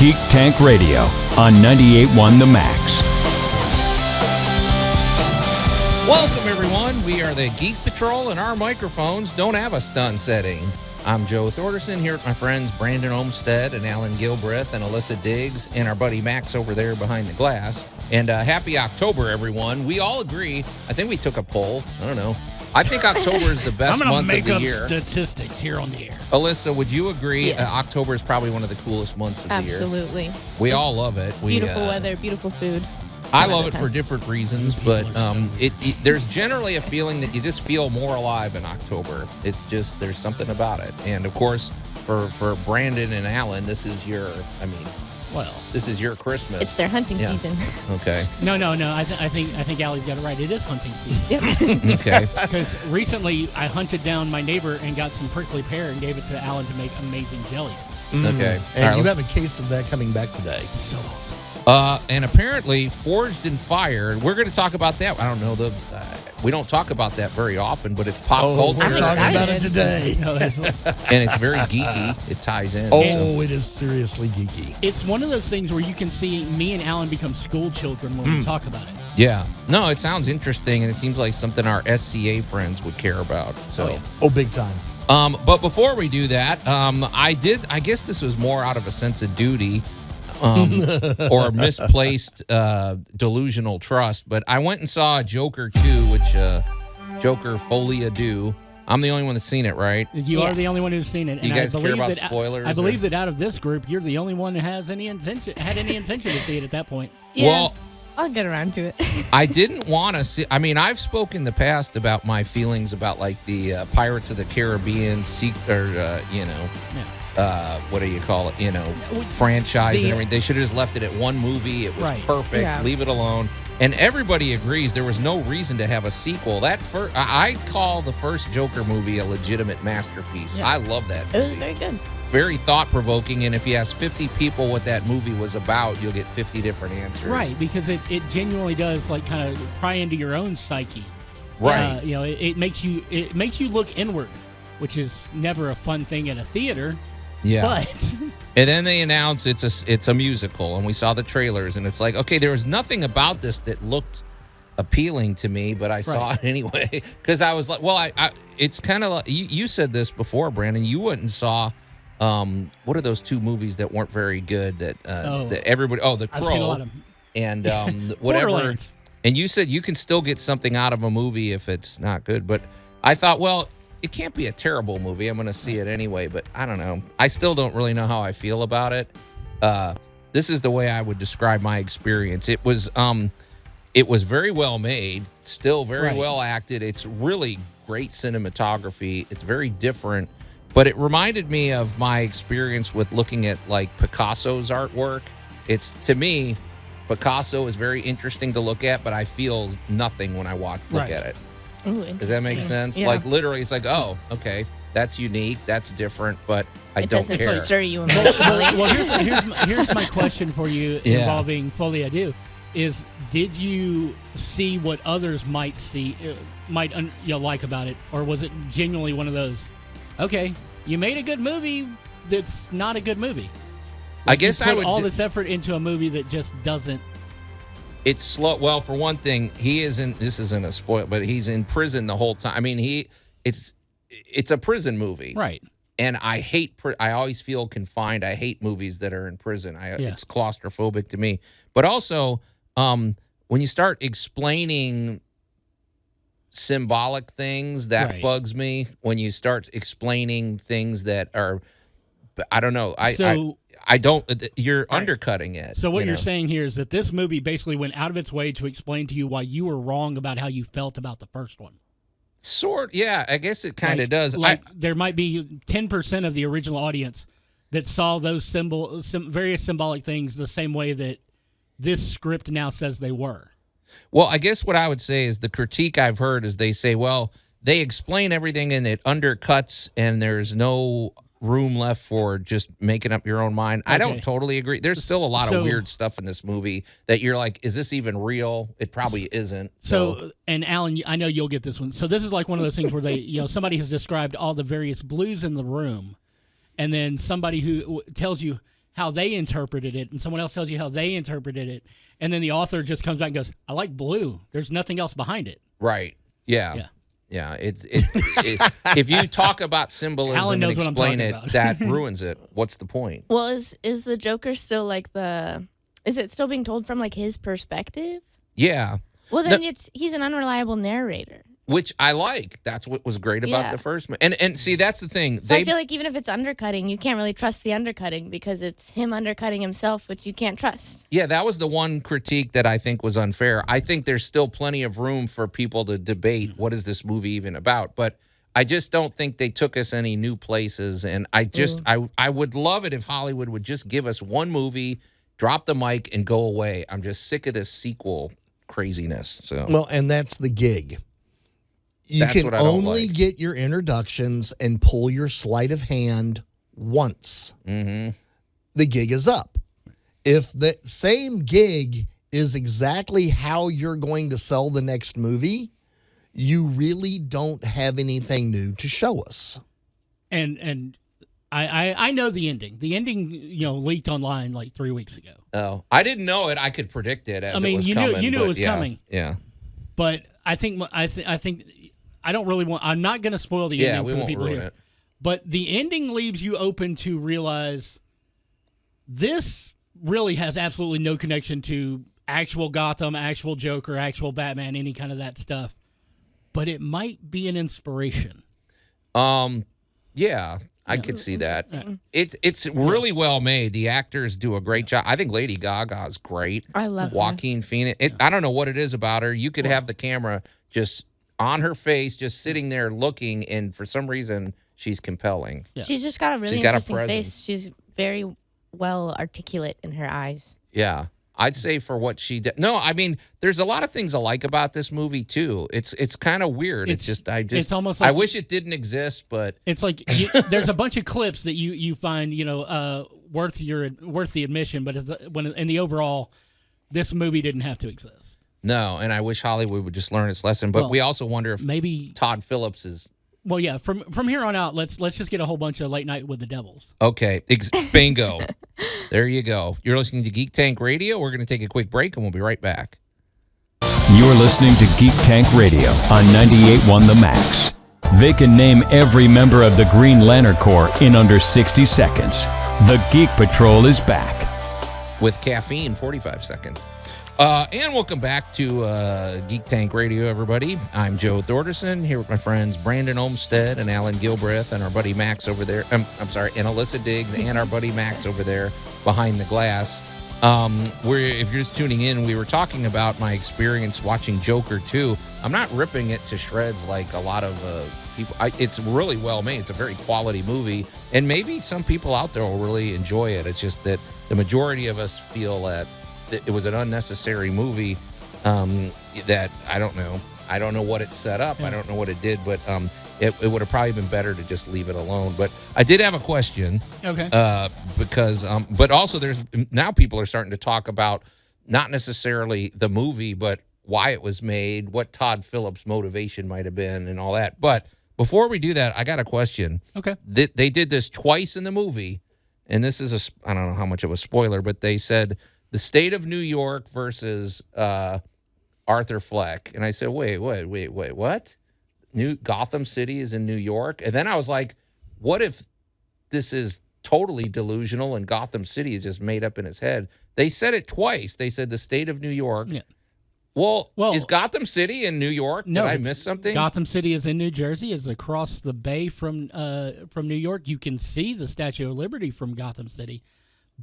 Geek Tank Radio on 98.1 The Max. Welcome, everyone. We are the Geek Patrol, and our microphones don't have a stun setting. I'm Joe Thorderson here with my friends Brandon Olmstead and Alan Gilbreth and Alyssa Diggs and our buddy Max over there behind the glass. And happy October, everyone. We all agree. I think we took a poll. I don't know. I think October is the best month of the year. I'm going to make up statistics here on the air. Alyssa, would you agree? Yes. October is probably one of the coolest months of the year. Absolutely. We all love it. Beautiful weather, beautiful food. I love it for different reasons, but there's generally a feeling that you just feel more alive in October. It's just, there's something about it. And of course, for Brandon and Alan, this is your Christmas. It's their hunting season. Okay. No. I think Allie's got it right. It is hunting season. Yep. Okay. Because recently I hunted down my neighbor and got some prickly pear and gave it to Alan to make amazing jellies. Okay. And you have a case of that coming back today. So awesome. And apparently, Forged in Fire. We're going to talk about that. I don't know we don't talk about that very often, but it's pop culture. We're talking about it today. And it's very geeky. It ties in. It is seriously geeky. It's one of those things where you can see me and Alan become school children when we talk about it. Yeah. No, it sounds interesting, and it seems like something our SCA friends would care about. So. Big time. But before we do that, I guess this was more out of a sense of duty. Or misplaced delusional trust. But I went and saw Joker 2, which Joker Folie à Deux. I'm the only one that's seen it, right? You are the only one who's seen it. Do you guys care about spoilers? I believe that out of this group, you're the only one that had any intention to see it at that point. Yeah, well, I'll get around to it. I didn't want to see. I mean, I've spoken in the past about my feelings about like the Pirates of the Caribbean, what do you call it? Franchise and everything. They should have just left it at one movie. It was perfect. Yeah. Leave it alone. And everybody agrees there was no reason to have a sequel. I call the first Joker movie a legitimate masterpiece. Yeah. I love that movie. It was very good. Very thought-provoking, and if you ask 50 people what that movie was about, you'll get 50 different answers. Right, because it genuinely does like kind of pry into your own psyche. Right. It makes you look inward, which is never a fun thing in a theater. Yeah. But and then they announce it's a musical, and we saw the trailers, and it's like, okay, there was nothing about this that looked appealing to me, but I saw it anyway because I was like, well, it's kind of like you said this before, Brandon. You went and saw what are those two movies that weren't very good that everybody? Oh, The Crow. I've seen a lot of them. And whatever. And you said you can still get something out of a movie if it's not good, but I thought, well, it can't be a terrible movie. I'm going to see it anyway, but I don't know. I still don't really know how I feel about it. This is the way I would describe my experience. It was very well made, still very well acted. It's really great cinematography. It's very different, but it reminded me of my experience with looking at like Picasso's artwork. To me, Picasso is very interesting to look at, but I feel nothing when I look at it. Ooh, does that make sense? Yeah. Like literally, it's like, oh, okay, that's unique, that's different, but I don't care. It doesn't stir you emotionally. Well, here's my question for you involving Folie à Deux. Is did you see what others might like about it, or was it genuinely one of those? Okay, you made a good movie that's not a good movie. I guess I would all this effort into a movie that just doesn't. It's slow. Well, for one thing, this isn't a spoil, but he's in prison the whole time. I mean, it's a prison movie. Right. And I always feel confined. I hate movies that are in prison. It's claustrophobic to me. But also, when you start explaining symbolic things, that bugs me. When you start explaining things that are, I don't know. I don't. You're undercutting it. So what you're saying here is that this movie basically went out of its way to explain to you why you were wrong about how you felt about the first one. Yeah. I guess it kind of does. There might be 10% of the original audience that saw those various symbolic things the same way that this script now says they were. Well, I guess what I would say is the critique I've heard is they say, well, they explain everything and it undercuts, and there's no room left for just making up your own mind. Okay. I don't totally agree. There's still a lot of weird stuff in this movie that you're like, is this even real? It probably isn't. So, and Alan, I know you'll get this one. So this is like one of those things where somebody has described all the various blues in the room, and then somebody who tells you how they interpreted it, and someone else tells you how they interpreted it, and then the author just comes back and goes, "I like blue. There's nothing else behind it." Right. Yeah. Yeah. Yeah. It's if you talk about symbolism Alan and knows what I'm explain talking it, about. that ruins it. What's the point? Well, is the Joker still like is it still being told from like his perspective? Yeah. Well, then he's an unreliable narrator. Which I like. That's what was great about Yeah. the first one. And see, that's the thing. So I feel like even if it's undercutting, you can't really trust the undercutting because it's him undercutting himself, which you can't trust. Yeah, that was the one critique that I think was unfair. I think there's still plenty of room for people to debate what is this movie even about. But I just don't think they took us any new places. And I would love it if Hollywood would just give us one movie, drop the mic, and go away. I'm just sick of this sequel craziness. So Well, and that's the gig. You That's can what I don't only like. get your introductions and pull your sleight of hand once. Mm-hmm. The gig is up. If the same gig is exactly how you're going to sell the next movie, you really don't have anything new to show us. And I know the ending. The ending, leaked online like 3 weeks ago. Oh, I didn't know it. I could predict it as it was you coming. knew but it was yeah, coming. Yeah. But I think I don't really want. I'm not going to spoil the Yeah, ending we for the won't people ruin here. it. But the ending leaves you open to realize this really has absolutely no connection to actual Gotham, actual Joker, actual Batman, any kind of that stuff. But it might be an inspiration. Yeah, I could see that. It's really well made. The actors do a great job. I think Lady Gaga's great. I love her. Joaquin Phoenix. I don't know what it is about her. You could have the camera just on her face, just sitting there looking, and for some reason, she's compelling. Yeah. She's just got a really She's got a interesting presence. face. She's very well articulate in her eyes. Yeah. I'd say for what she did. No, I mean, there's a lot of things I like about this movie too. It's kind of weird. It's almost I like wish it didn't exist, but it's like there's a bunch of clips that you find worth the admission, but when in the overall, this movie didn't have to exist. no. And I wish Hollywood would just learn its lesson. But Well, we also wonder if Maybe Todd Phillips is well, yeah. From here on out, let's just get a whole bunch of Late Night with the Devils. okay. Bingo. There you go. You're listening to Geek Tank Radio. We're going to take a quick break, and we'll be right back. You're listening to Geek Tank Radio on 98.1 The Max. They can name every member of the Green Lantern Corps in under 60 seconds. The Geek Patrol is back. With caffeine, 45 seconds. And welcome back to Geek Tank Radio, everybody. I'm Joe Thorderson, here with my friends Brandon Olmstead and Alan Gilbreth and our buddy Max over there. I'm sorry, and Alyssa Diggs and our buddy Max over there behind the glass. If you're just tuning in, we were talking about my experience watching Joker 2. I'm not ripping it to shreds like a lot of people. It's really well made. It's a very quality movie, and maybe some people out there will really enjoy it. It's just that the majority of us feel that it was an unnecessary movie that I don't know. I don't know what it set up. I don't know what it did, but it would have probably been better to just leave it alone. But I did have a question. Okay. Because but also there's now people are starting to talk about not necessarily the movie, but why it was made, what Todd Phillips' motivation might have been, and all that. But before we do that, I got a question. Okay. They did this twice in the movie, and this is I don't know how much of a spoiler, but they said the state of New York versus Arthur Fleck. And I said, wait, what? New Gotham City is in New York? And then I was like, what if this is totally delusional and Gotham City is just made up in his head? They said it twice. They said the state of New York. Yeah. Well, Well, is Gotham City in New York? No, Did I it's- miss something? Gotham City is in New Jersey. It's across the bay from New York. You can see the Statue of Liberty from Gotham City,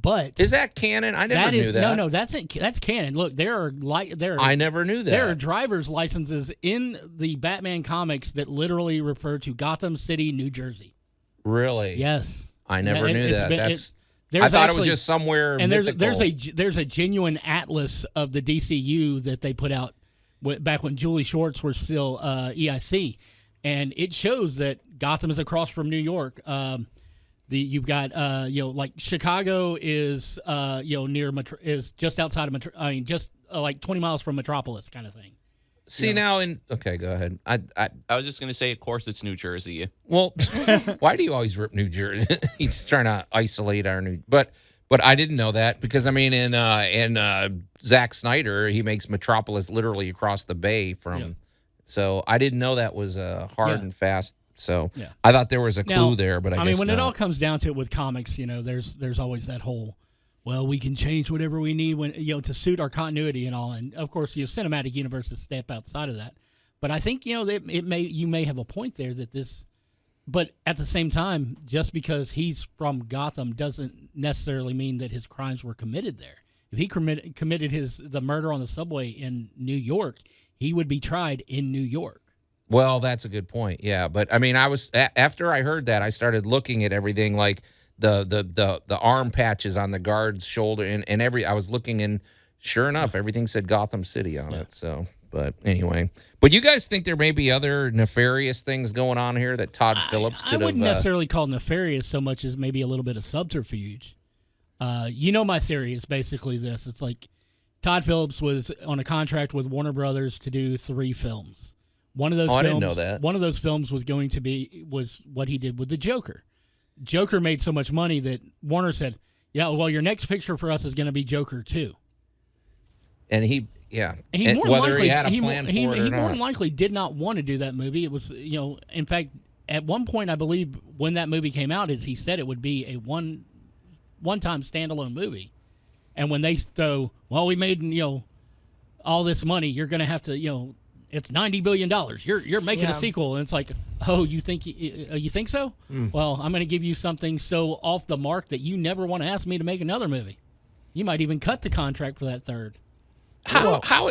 but Is that canon? I never knew that. no, that's canon. Look, I never knew that. there are driver's licenses in the Batman comics that literally refer to Gotham City, New Jersey. Really? Yes, I never knew it's that. been- That's. there's I thought it was actually- just somewhere and mythical. there's a genuine atlas of the DCU that they put out back when Julie Shorts were still EIC, and it shows that Gotham is across from New York. You've got like Chicago is near is just outside of just like 20 miles from Metropolis kind of thing. See now okay, go ahead. I was just going to say, of course, it's New Jersey. Well, why do you always rip New Jersey? He's trying to isolate our New. But But I didn't know that because I mean, in Zack Snyder, he makes Metropolis literally across the bay from. Yeah. So I didn't know that was hard and fast. So Yeah. I thought there was a clue Now, there, but I mean, guess when not. it all comes down to it with comics, there's always that whole, well, we can change whatever we need when to suit our continuity and all. And of course, cinematic universes step outside of that. But I think that you may have a point there that this. But at the same time, just because he's from Gotham doesn't necessarily mean that his crimes were committed there. If he committed the murder on the subway in New York, he would be tried in New York. Well, that's a good point. Yeah, but I mean, after I heard that, I started looking at everything like the arm patches on the guard's shoulder and I was looking, and sure enough, everything said Gotham City on it. So, but anyway, but you guys think there may be other nefarious things going on here that Todd Phillips could have? I wouldn't necessarily call nefarious so much as maybe a little bit of subterfuge. My theory is basically this: it's like Todd Phillips was on a contract with Warner Brothers to do 3 films. One of those films, I didn't know that. One of those films was was what he did with the Joker. Joker made so much money that Warner said, "Yeah, well, your next picture for us is going to be Joker 2." And he whether he had a plan for it or not. He more than likely did not want to do that movie. It was, in fact, at one point, I believe when that movie came out, he said it would be a one-time standalone movie. And when they throw, well, we made all this money, you're going to have to it's $90 billion. You're making a sequel, and it's like, oh, you think so? Well, I'm going to give you something so off the mark that you never want to ask me to make another movie. You might even cut the contract for that third.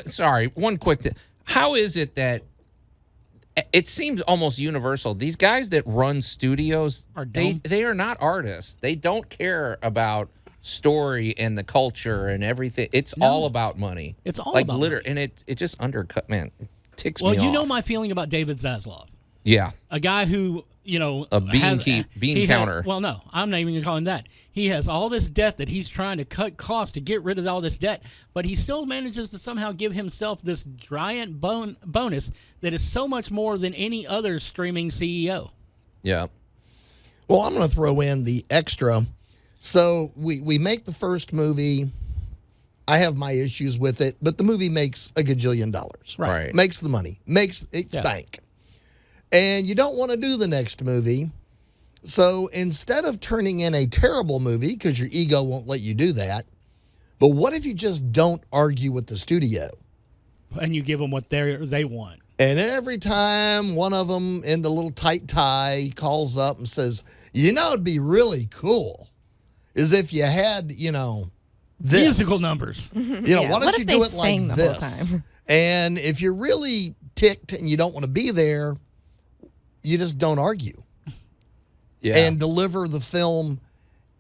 Sorry, one quick thing. How is it that it seems almost universal? These guys that run studios, they are not artists. They don't care about story and the culture and everything. It's all about money. It's all about money. And it just undercut, man. It ticks me off. Well, you know my feeling about David Zaslav. Yeah. A guy who, a bean counter. Well, no, I'm not even going to call him that. He has all this debt that he's trying to cut costs to get rid of all this debt, but he still manages to somehow give himself this giant bonus that is so much more than any other streaming CEO. Yeah. Well, I'm going to throw in the extra. So we make the first movie. I have my issues with it, but the movie makes a gajillion dollars. Right. Makes the money. Makes its bank. And you don't want to do the next movie. So instead of turning in a terrible movie, because your ego won't let you do that, but what if you just don't argue with the studio? And you give them what they want. And every time one of them in the little tight tie calls up and says, it'd be really cool is if you had, this. Musical numbers. Why don't you do it like this? And if you're really ticked and you don't want to be there, you just don't argue. Yeah. And deliver the film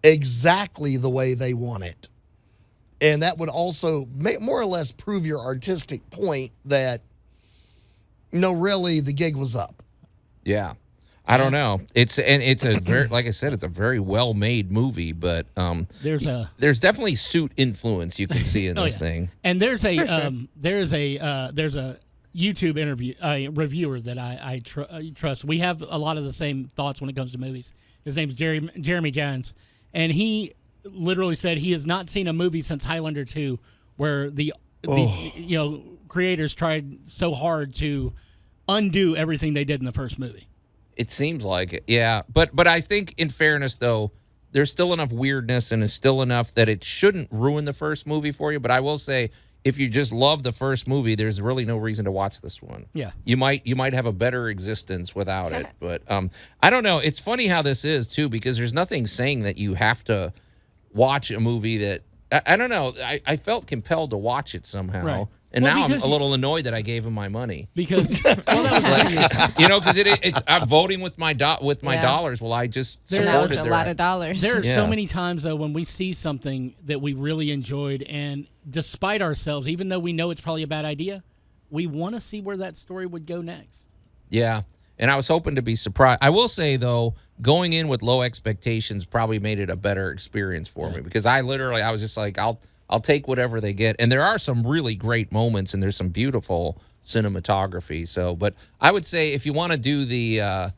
exactly the way they want it. And that would also more or less prove your artistic point that, really the gig was up. Yeah. I don't know. It's a very, like I said, it's a very well-made movie, but there's definitely suit influence you can see in this thing. And there's a YouTube interview reviewer that I trust. We have a lot of the same thoughts when it comes to movies. His name's Jeremy Jans, and he literally said he has not seen a movie since Highlander 2 where the creators tried so hard to undo everything they did in the first movie. It seems like it, yeah. But I think, in fairness, though, there's still enough weirdness and it's still enough that it shouldn't ruin the first movie for you. But I will say, if you just love the first movie, there's really no reason to watch this one. Yeah. You might have a better existence without it. But I don't know. It's funny how this is, too, because there's nothing saying that you have to watch a movie that... I don't know. I felt compelled to watch it somehow. Right. And now I'm a little annoyed that I gave him my money. Because because I'm voting with my dollars. Well, I just supported that was a lot of dollars. There are so many times though when we see something that we really enjoyed, and despite ourselves, even though we know it's probably a bad idea, we want to see where that story would go next. Yeah, and I was hoping to be surprised. I will say though, going in with low expectations probably made it a better experience for me, because I was just like, I'll take whatever they get. And there are some really great moments, and there's some beautiful cinematography. So, but I would say if you want to do the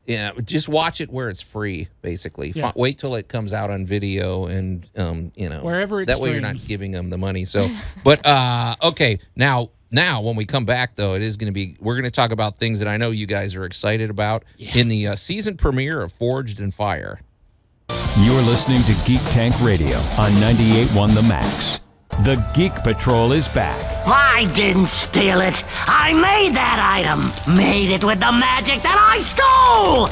Yeah, just watch it where it's free, basically. Yeah. Wait till it comes out on video and, Wherever it that way you're not streams. giving them the money. So, but, okay, now when we come back, though, we're going to talk about things that I know you guys are excited about in the season premiere of Forged in Fire. You're listening to Geek Tank Radio on 98.1 The Max. The Geek Patrol is back. I didn't steal it. I made that item. Made it with the magic that I stole.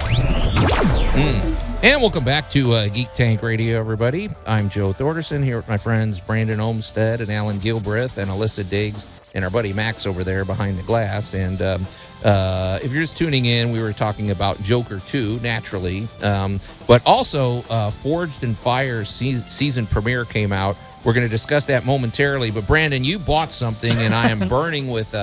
And welcome back to Geek Tank Radio, everybody. I'm Joe Thorderson here with my friends Brandon Olmsted and Alan Gilbreth and Alyssa Diggs and our buddy Max over there behind the glass. And if you're just tuning in, we were talking about Joker 2, naturally. But also, Forged in Fire season premiere came out. We're going to discuss that momentarily. But Brandon, you bought something, and I am burning with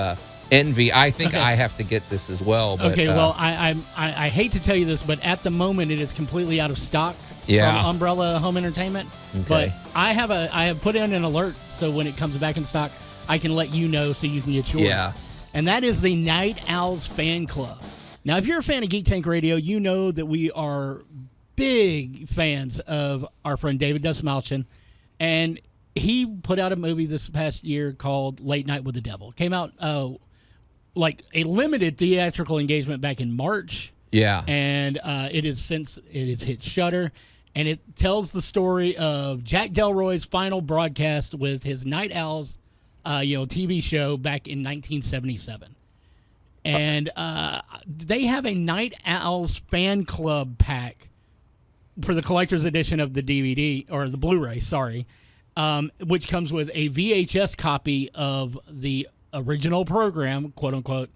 envy. I think I have to get this as well. But, well, I hate to tell you this, but at the moment it is completely out of stock from Umbrella Home Entertainment. Okay. But I have put in an alert so when it comes back in stock, I can let you know so you can get yours. Yeah. And that is the Night Owls Fan Club. Now, if you're a fan of Geek Tank Radio, you know that we are big fans of our friend David Dastmalchian, and he put out a movie this past year called Late Night with the Devil. Came out like a limited theatrical engagement back in March. Yeah. And it has hit Shudder, and it tells the story of Jack Delroy's final broadcast with his Night Owls, TV show back in 1977. And they have a Night Owls fan club pack for the collector's edition of the DVD or the Blu-ray, which comes with a VHS copy of the original program, quote unquote.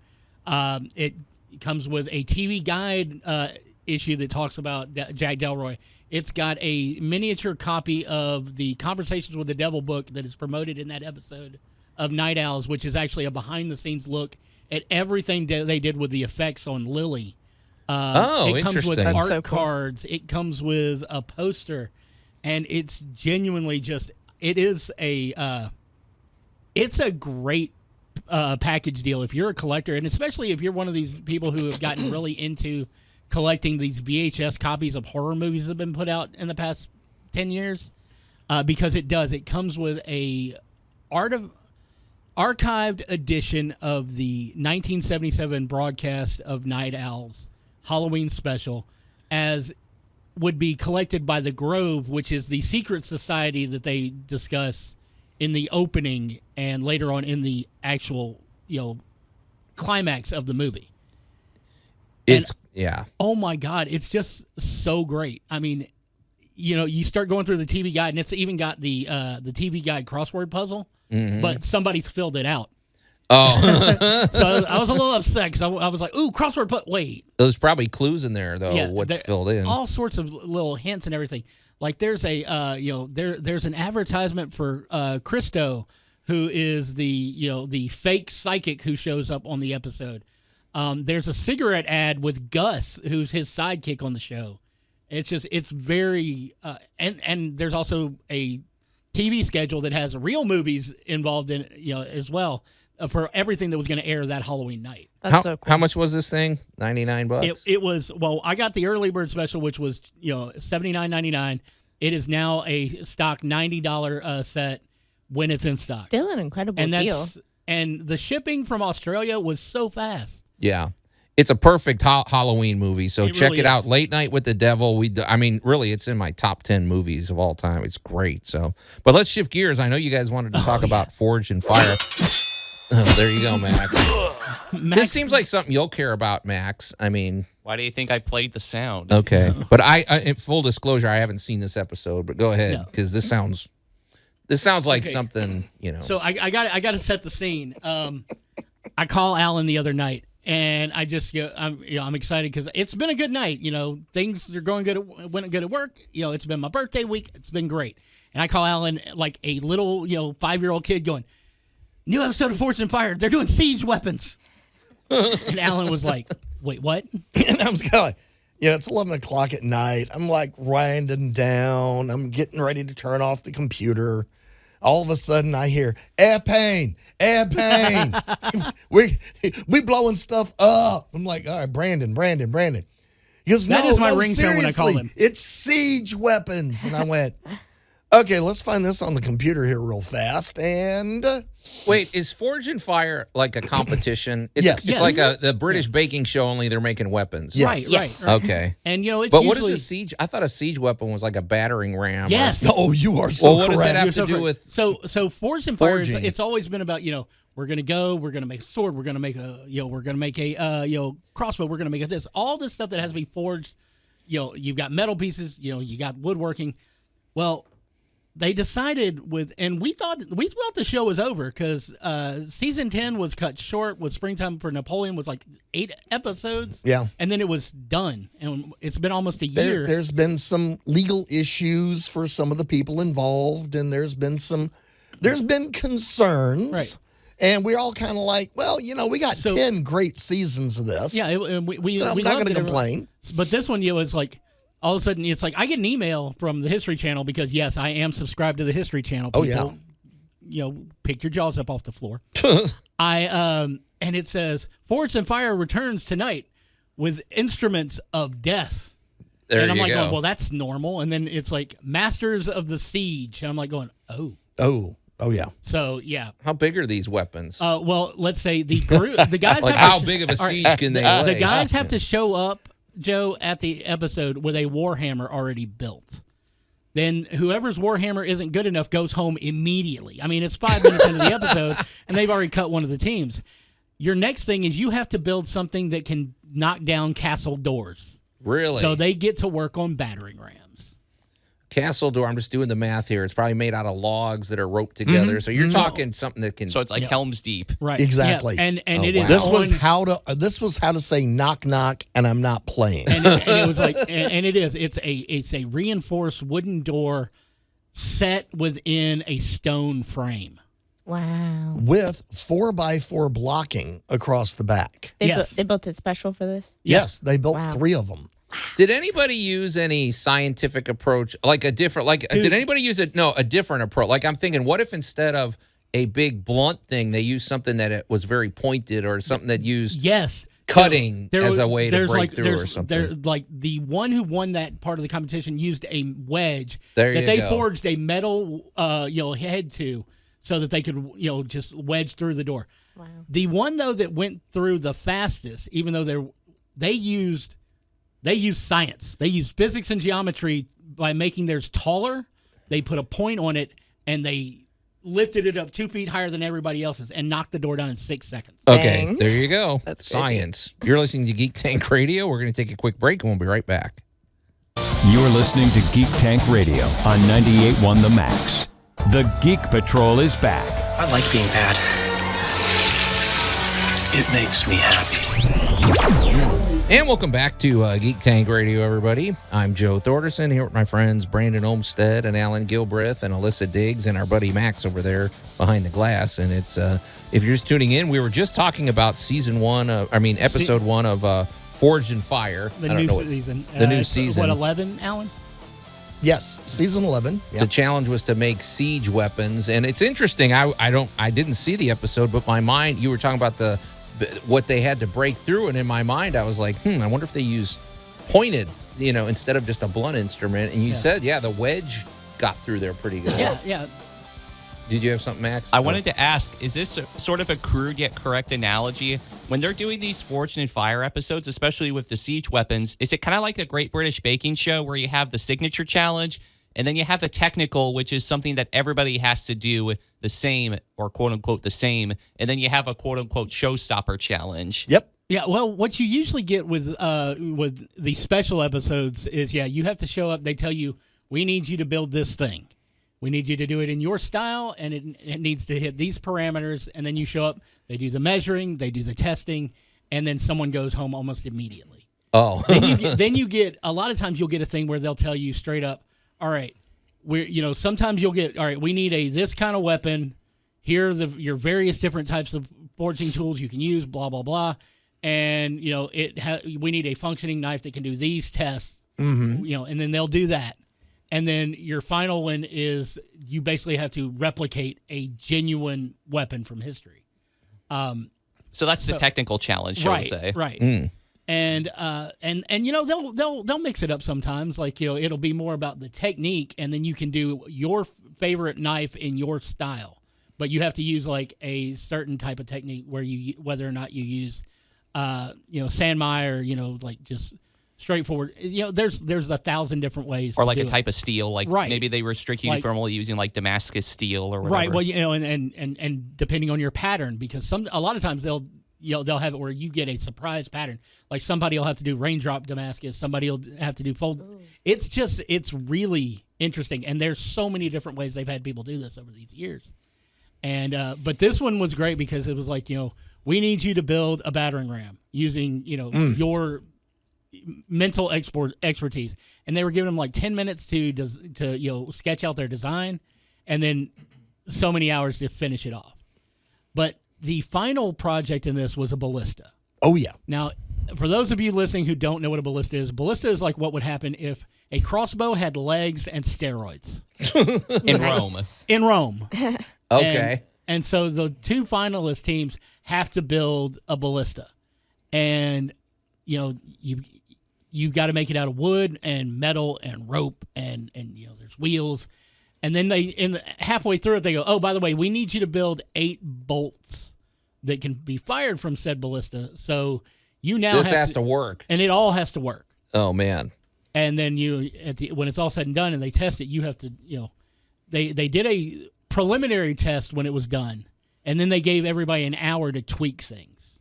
It comes with a TV guide issue that talks about Jack Delroy. It's got a miniature copy of the Conversations with the Devil book that is promoted in that episode of Night Owls, which is actually a behind-the-scenes look at everything that they did with the effects on Lily. It comes with interesting. art cards. It comes with a poster, and it's genuinely it's a great package deal if you're a collector, and especially if you're one of these people who have gotten really into collecting these VHS copies of horror movies that have been put out in the past 10 years, because it comes with a archived edition of the 1977 broadcast of Night Owls Halloween special, as would be collected by the Grove, which is the secret society that they discuss in the opening and later on in the actual, climax of the movie. Oh my God, it's just so great. I mean, you start going through the TV guide, and it's even got the TV guide crossword puzzle, but somebody's filled it out. Oh. So I was a little upset because I was like, ooh, crossword wait. There's probably clues in there, though, what's filled in. All sorts of little hints and everything. Like there's there's an advertisement for Christo, who is the fake psychic who shows up on the episode. There's a cigarette ad with Gus, who's his sidekick on the show. It's very and there's also a TV schedule that has real movies involved in as well for everything that was going to air that Halloween night. That's so cool. How much was this thing? $99? It was, I got the early bird special, which was $79.99. It is now a stock $90 set when it's in stock. Still an incredible deal. And the shipping from Australia was so fast. Yeah. It's a perfect Halloween movie, so check really it out. is. Late Night with the Devil. Really, it's in my top 10 movies of all time. It's great. So, but let's shift gears. I know you guys wanted to talk about Forged in Fire. Oh, there you go, Max. This seems like something you'll care about, Max. I mean, Why do you think I played the sound? okay, but I in full disclosure, I haven't seen this episode. But go ahead, because this sounds like something So I got to set the scene. I call Alan the other night, and I just I'm excited because it's been a good night. Things are going good. Went good at work. It's been my birthday week. It's been great. And I call Alan like a little 5-year-old kid going, "New episode of Forged in Fire. They're doing siege weapons." And Alan was like, "Wait, what?" And I was kind of like, it's 11 o'clock at night. I'm like winding down. I'm getting ready to turn off the computer. All of a sudden, I hear air pain. we blowing stuff up. I'm like, all right, Brandon. He goes, That no, is my no, ringtone when I call seriously, them. it's siege weapons. And I went, okay, let's find this on the computer here real fast. And Wait, is Forge and Fire like a competition? It's, Yes. It's like the British baking show, only they're making weapons. Yes. Right. Okay. And it's But what is usually, a siege? I thought a siege weapon was like a battering ram. Yes. no, you are so Well, what does correct. that have You're to so do correct. with So Forge and Fire, forging? it's always been about, we're gonna make a sword, we're gonna make a crossbow, we're gonna make this, all this stuff that has to be forged. You've got metal pieces, you got woodworking. Well, they decided and we thought the show was over because season 10 was cut short with Springtime for Napoleon was like 8 episodes. Yeah. And then it was done, and it's been almost a year. There's been some legal issues for some of the people involved, and there's been concerns. Right. And we're all kind of like, well, we got 10 great seasons of this. Yeah, I'm we not loved going to it. complain. But this one, was like, all of a sudden, it's like I get an email from the History Channel because, yes, I am subscribed to the History Channel. People, pick your jaws up off the floor. And it says, Forge and Fire returns tonight with instruments of death. There and I'm you like, go. going, well, that's normal. And then it's like, Masters of the Siege. And I'm like going, oh. Oh, yeah. So, yeah. How big are these weapons? Well, let's say the guys Like have how to, big of a all right, siege can they lay? The guys have to show up, Joe, at the episode with a Warhammer already built. Then whoever's Warhammer isn't good enough goes home immediately. I mean, it's 5 minutes into the episode, and they've already cut one of the teams. Your next thing is you have to build something that can knock down castle doors. Really? So they get to work on battering rams. Castle door, I'm just doing the math here. It's probably made out of logs that are roped together. So you're talking something that can... So it's like Helm's Deep. Right. Exactly. Yeah. And Oh, it is wow. This was how to say knock knock, and I'm not playing. and it was like, and it is. It's a reinforced wooden door set within a stone frame. Wow. With 4x4 blocking across the back. Yes. They built it special for this? Yes, they built Wow. 3 of them. Did anybody use any scientific approach, like a different, did anybody use a different approach? Like I'm thinking, what if instead of a big blunt thing, they used something that it was very pointed or something that used cutting as a way to break through or something? Like the one who won that part of the competition used a wedge There that you they go. forged a metal head to so that they could just wedge through the door. Wow. The one though that went through the fastest, even though they used science. They used physics and geometry by making theirs taller. They put a point on it, and they lifted it up 2 feet higher than everybody else's and knocked the door down in 6 seconds. Okay, Dang. there you go. That's Science. You're listening to Geek Tank Radio. We're going to take a quick break, and we'll be right back. You're listening to Geek Tank Radio on 98.1 The Max. The Geek Patrol is back. I like being bad. It makes me happy. And welcome back to Geek Tank Radio, everybody. I'm Joe Thorderson here with my friends Brandon Olmstead and Alan Gilbreth and Alyssa Diggs and our buddy Max over there behind the glass. And it's if you're just tuning in, we were just talking about episode 1 of Forged in Fire. The I don't new know season. The new season. What, 11, Alan? Yes, season 11. Yeah. The challenge was to make siege weapons, and it's interesting. I didn't see the episode, but my mind, you were talking about what they had to break through, and in my mind, I was like, I wonder if they use pointed, instead of just a blunt instrument. And you said, the wedge got through there pretty good. Yeah. Did you have something, Max? I wanted to ask, is this sort of a crude yet correct analogy? When they're doing these Forged in Fire episodes, especially with the siege weapons, is it kind of like the Great British Baking Show where you have the signature challenge and then you have the technical, which is something that everybody has to do the same or quote-unquote the same, and then you have a quote-unquote showstopper challenge? Yep. Yeah, well, what you usually get with the special episodes is, you have to show up. They tell you, we need you to build this thing. We need you to do it in your style, and it needs to hit these parameters. And then you show up, they do the measuring, they do the testing, and then someone goes home almost immediately. Oh. then you get, a lot of times you'll get a thing where they'll tell you straight up, all right, sometimes you'll get, all right, we need this kind of weapon. Here are your various different types of forging tools you can use, blah, blah, blah. And, we need a functioning knife that can do these tests, and then they'll do that. And then your final one is you basically have to replicate a genuine weapon from history. So that's the technical challenge, shall we say. Right. And you know they'll mix it up sometimes. Like, you know, it'll be more about the technique, and then you can do your favorite knife in your style. But you have to use like a certain type of technique whether or not you use, you know, Sanmai or, you know, like just straightforward. You know, there's 1,000 different ways. Or like to a do type of steel, like maybe they restrict you from only using like Damascus steel or whatever. Right. Well, you know, and depending on your pattern, because a lot of times they'll have it where you get a surprise pattern. Like somebody will have to do raindrop Damascus, somebody will have to do fold. Ooh. It's really interesting, and there's so many different ways they've had people do this over these years. And but this one was great because it was like, you know, we need you to build a battering ram using, you know, your mental expertise. And they were giving them like 10 minutes to you know, sketch out their design, and then so many hours to finish it off. But the final project in this was a ballista. Oh, yeah. Now, for those of you listening who don't know what a ballista is like what would happen if a crossbow had legs and steroids. In Rome. In Rome. Okay. And so the two finalist teams have to build a ballista. And, you know, you've got to make it out of wood and metal and rope and you know, there's wheels. And then halfway through it, they go, oh, by the way, we need you to build 8 bolts that can be fired from said ballista. So you now this has to work. And it all has to work. Oh, man. And then when it's all said and done and they test it, you have to, you know, they did a preliminary test when it was done. And then they gave everybody an hour to tweak things.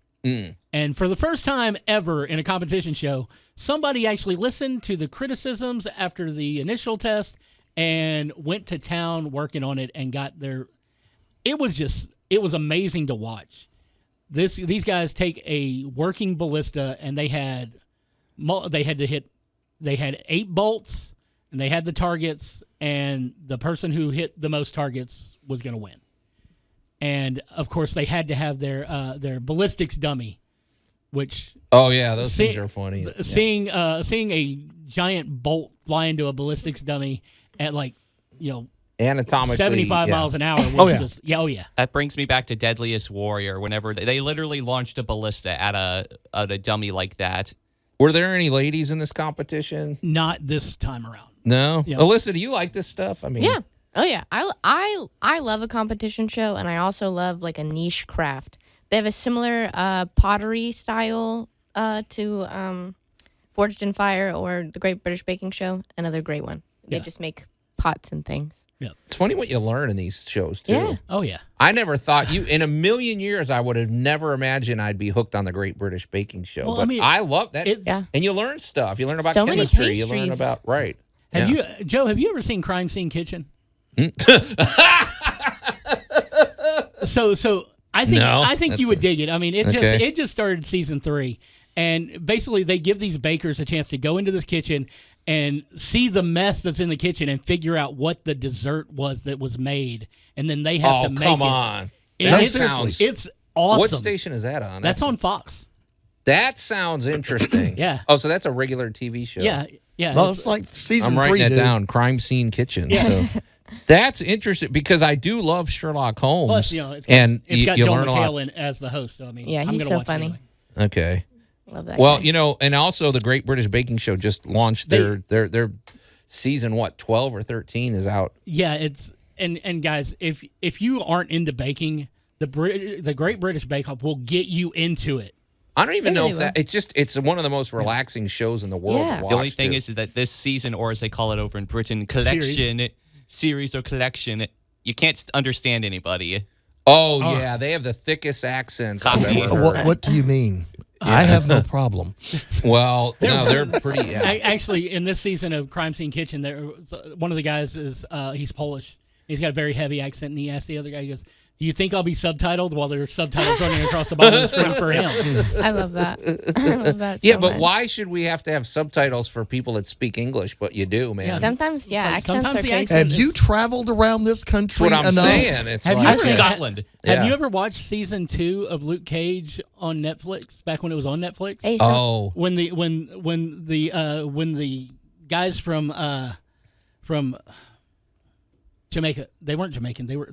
And for the first time ever in a competition show, somebody actually listened to the criticisms after the initial test and went to town working on it and got their. It was amazing to watch. These guys take a working ballista and they had 8 bolts and they had the targets, and the person who hit the most targets was going to win. And of course, they had to have their ballistics dummy, which those things are funny. Seeing a giant bolt fly into a ballistics dummy at, like, you know, anatomically 75 miles an hour. Was That brings me back to Deadliest Warrior. Whenever they literally launched a ballista at a dummy like that. Were there any ladies in this competition? Not this time around. No. Yeah. Alyssa, do you like this stuff? I mean, yeah. Oh yeah, I love a competition show, and I also love like a niche craft. They have a similar pottery style to Forged in Fire or the Great British Baking Show. Another great one. They just make pots and things. Yeah, it's funny what you learn in these shows too. Yeah. Oh yeah. I never thought in a million years I would have never imagined I'd be hooked on the Great British Baking Show. Well, but I mean, I love that. Yeah. And you learn stuff. You learn about So many chemistry. You learn pastries. about Have you, Joe? Have you ever seen Crime Scene Kitchen? So I think you would dig it. I mean, it just started season 3, and basically they give these bakers a chance to go into this kitchen and see the mess that's in the kitchen and figure out what the dessert was that was made, and then they have to make it. Oh, come on! It's awesome. What station is that on? That's on Fox. That sounds interesting. Yeah. Oh, so that's a regular TV show. Yeah. Yeah. Well, it's like season 3. I'm writing that dude. down. Crime Scene Kitchen. Yeah. So. That's interesting because I do love Sherlock Holmes. Plus, you know, it's got you Joel learn a lot. McHale as the host. So I mean, Yeah, I'm he's gonna so watch funny. Anyway. Okay. Love that. Well, guy. you know, and also the Great British Baking Show just launched their season 12 or 13 is out. Yeah, it's and guys, if you aren't into baking, the Great British Bake Off will get you into it. I don't even know really if that it's one of the most relaxing shows in the world Yeah. to watch. The only thing too. is that this season, or as they call it over in Britain, series or collection, you can't understand anybody. Oh, yeah, they have the thickest accents I've ever heard. What do you mean? I have no problem. Well, no, they're pretty. Yeah. Actually, in this season of Crime Scene Kitchen, one of the guys is he's Polish. He's got a very heavy accent, and he asked the other guy, he goes, "Do you think I'll be subtitled?" While there's subtitles running across the bottom of the screen for him. I love that. I love that. Yeah, so but much. why should we have to have subtitles for people that speak English? But you do, man. Sometimes, accents Sometimes are the crazy. Have you traveled around this country That's what I'm enough? saying. It's Have you like ever- Scotland. Have Yeah. you ever watched season 2 of Luke Cage on Netflix? Back when it was on Netflix. Hey, so oh, When the guys from Jamaica, they weren't Jamaican. They were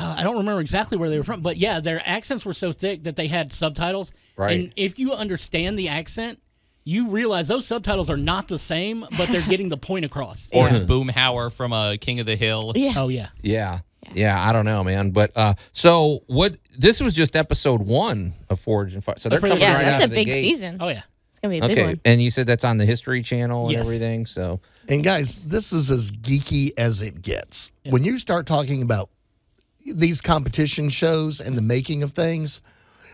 I don't remember exactly where they were from, but yeah, their accents were so thick that they had subtitles. Right. And if you understand the accent, you realize those subtitles are not the same, but they're getting the point across. Or it's Boomhauer from King of the Hill. Yeah. Oh, yeah. Yeah, I don't know, man. But so what? This was just episode 1 of Forge and Fire. So they're coming Yeah, right that's out a of the big gate. season. Oh, yeah. It's going to be a big Okay, one. and you said that's on the History Channel and Yes. everything. So And guys, this is as geeky as it gets. When you start talking about these competition shows and the making of things,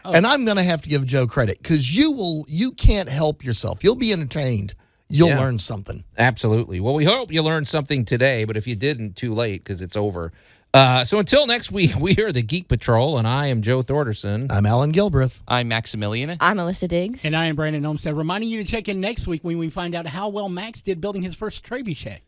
and I'm going to have to give Joe credit because you can't help yourself. You'll be entertained. You'll Yeah. learn something. absolutely. Well, we hope you learned something today. But if you didn't, too late because it's over. So until next week, we are the Geek Patrol, and I am Joe Thorderson. I'm Alan Gilbreth. I'm Maximilian. I'm Alyssa Diggs. And I am Brandon Olmsted, reminding you to check in next week when we find out how well Max did building his first trebuchet.